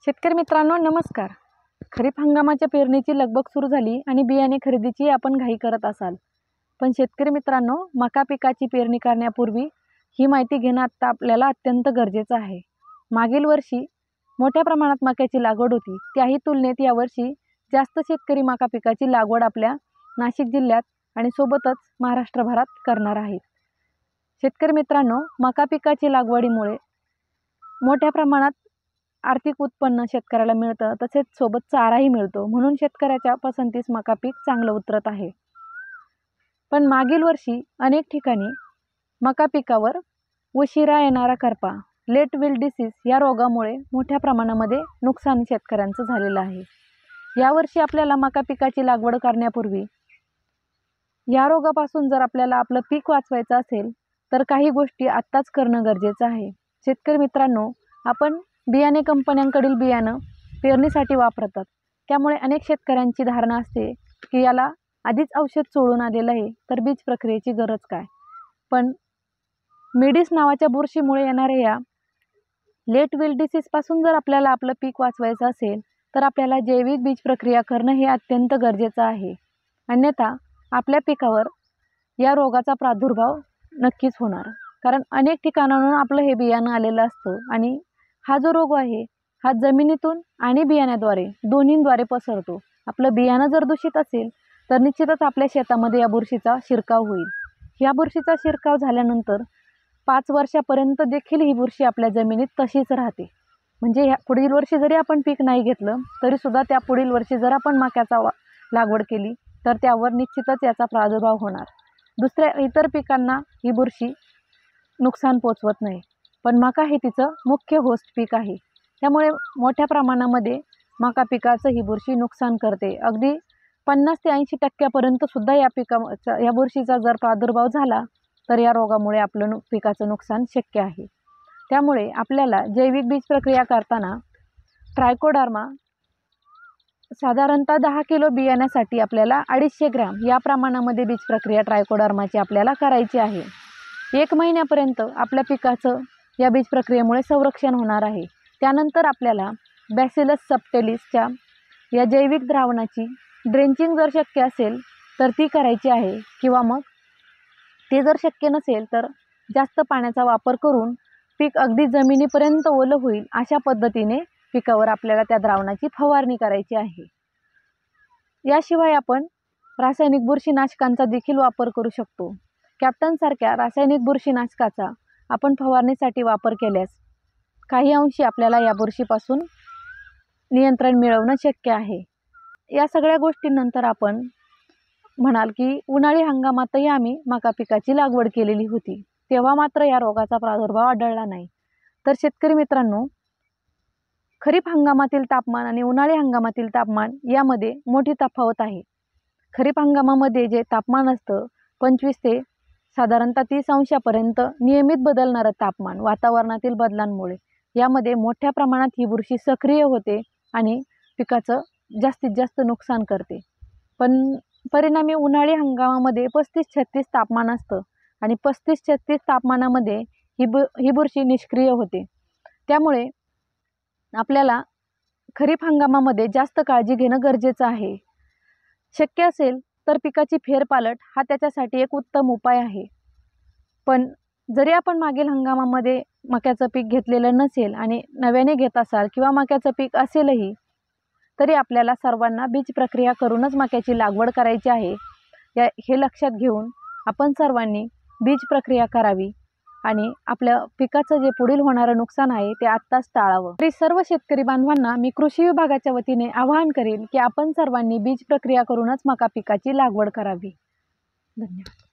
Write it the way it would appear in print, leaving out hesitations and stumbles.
शेतकरी मित्रांनो नमस्कार। खरीप हंगामाच्या पेरणीची लगबग सुरू झाली आणि बियाणे खरेदीची आपण घाई करत असाल, पण शेतकरी मित्रांनो मका पिकाची पेरणी करण्यापूर्वी ही माहिती घेणं आता आपल्याला अत्यंत गरजेचं आहे। मागील वर्षी मोठ्या प्रमाणात मक्याची लागवड होती, त्याही तुलनेत यावर्षी जास्त शेतकरी मका पिकाची लागवड आपल्या नाशिक जिल्ह्यात आणि सोबतच महाराष्ट्रभरात करणार आहेत। शेतकरी मित्रांनो मका पिकाची लागवडीमुळे मोठ्या प्रमाणात आर्थिक उत्पन्न शेतकऱ्याला मिळतं, तसेच सोबत चाराही मिळतो, म्हणून शेतकऱ्याच्या पसंतीस मका पीक चांगलं उतरत आहे। पण मागील वर्षी अनेक ठिकाणी मका पिकावर उशिरा येणारा करपा लेट विल्ड डिसीज या रोगामुळे मोठ्या प्रमाणामध्ये नुकसान शेतकऱ्यांचं झालेलं आहे। यावर्षी आपल्याला मका पिकाची लागवड करण्यापूर्वी या रोगापासून जर आपल्याला आपलं पीक वाचवायचं असेल तर काही गोष्टी आत्ताच करणं गरजेचं आहे। शेतकरी मित्रांनो आपण बियाणे कंपन्यांकडील बियाणं पेरणीसाठी वापरतात, त्यामुळे अनेक शेतकऱ्यांची धारणा असते की याला आधीच औषध सोडून आलेलं आहे तर बीज प्रक्रियेची गरज काय। पण मिडीस नावाच्या बुरशीमुळे येणाऱ्या या लेट विल्ड डिसीजपासून जर आपल्याला आपलं पीक वाचवायचं असेल तर आपल्याला जैविक बीज प्रक्रिया करणं हे अत्यंत गरजेचं आहे, अन्यथा आपल्या पिकावर या रोगाचा प्रादुर्भाव नक्कीच होणार। कारण अनेक ठिकाणांहून आपलं हे बियाणं आलेलं असतं आणि हा जो रोग आहे हा जमिनीतून आणि बियाण्याद्वारे दोन्हींद्वारे पसरतो। आपलं बियाणं जर दूषित असेल तर निश्चितच आपल्या शेतामध्ये या बुरशीचा शिरकाव होईल। या बुरशीचा शिरकाव झाल्यानंतर 5 वर्षापर्यंत देखील ही बुरशी आपल्या जमिनीत तशीच राहते। म्हणजे ह्या पुढील वर्षी जरी आपण पीक नाही घेतलं तरी सुद्धा त्या पुढील वर्षी जर आपण मक्याचा लागवड केली तर त्यावर निश्चितच याचा प्रादुर्भाव होणार। दुसऱ्या इतर पिकांना ही बुरशी नुकसान पोचवत नाही, पण मका हे तिचं मुख्य होस्ट पीक आहे, त्यामुळे मोठ्या प्रमाणामध्ये मका पिकाचं ही बुरशी नुकसान करते। अगदी 50 ते 80% सुद्धा या बुरशीचा जर प्रादुर्भाव झाला तर या रोगामुळे आपलं पिकाचं नुकसान शक्य आहे। त्यामुळे आपल्याला जैविक बीज प्रक्रिया करताना ट्रायकोडर्मा साधारणतः 10 किलो बियाण्यासाठी आपल्याला 250 ग्रॅम या प्रमाणामध्ये बीज प्रक्रिया ट्रायकोडर्माची आपल्याला करायची आहे। 1 महिन्यापर्यंत आपल्या पिकाचं या बीज प्रक्रियेमुळे संरक्षण होणार आहे। त्यानंतर आपल्याला बॅसिलस सबटिलिसच्या या जैविक द्रावणाची ड्रेंचिंग जर शक्य असेल तर ती करायची आहे, किंवा मग ते जर शक्य नसेल तर जास्त पाण्याचा वापर करून पीक अगदी जमिनीपर्यंत ओलं होईल अशा पद्धतीने पिकावर आपल्याला त्या द्रावणाची फवारणी करायची आहे। याशिवाय आपण रासायनिक बुरशीनाशकांचा देखील वापर करू शकतो। कॅप्टनसारख्या रासायनिक बुरशीनाशकाचा आपण फवारणीसाठी वापर केल्यास काही अंशी आपल्याला या बुरशीपासून नियंत्रण मिळवणं शक्य आहे। या सगळ्या गोष्टींनंतर आपण म्हणाल की उन्हाळी हंगामातही आम्ही मका पिकाची लागवड केलेली होती, तेव्हा मात्र या रोगाचा प्रादुर्भाव आढळला नाही। तर शेतकरी मित्रांनो खरीप हंगामातील तापमान आणि उन्हाळी हंगामातील तापमान यामध्ये मोठी तफावत आहे। खरीप हंगामामध्ये जे तापमान असतं 25 ते साधारणतः 30 अंशापर्यंत नियमित बदलणारं तापमान वातावरणातील बदलांमुळे यामध्ये मोठ्या प्रमाणात ही बुरशी सक्रिय होते आणि पिकाचं जास्तीत जास्त नुकसान करते। पण परिणामी उन्हाळी हंगामामध्ये 35-36 तापमान असतं आणि 35-36 तापमानामध्ये ही बुरशी निष्क्रिय होते। त्यामुळे आपल्याला खरीप हंगामामध्ये जास्त काळजी घेणं गरजेचं आहे। शक्य असेल तर पिकाची फेरपालट हा त्याच्यासाठी एक उत्तम उपाय आहे। पण जरी आपण मागील हंगामामध्ये मक्याचं पीक घेतलेलं नसेल आणि नव्याने घेत असाल किंवा मक्याचं पीक असेलही तरी आपल्याला सर्वांना बीज प्रक्रिया करूनच मक्याची लागवड करायची आहे। हे लक्षात घेऊन आपण सर्वांनी बीज प्रक्रिया करावी आणि आपल्या पिकाचं जे पुढील होणारं नुकसान आहे ते आत्ताच टाळावं। तरी सर्व शेतकरी बांधवांना मी कृषी विभागाच्या वतीने आवाहन करेन की आपण सर्वांनी बीज प्रक्रिया करूनच मका पिकाची लागवड करावी। धन्यवाद।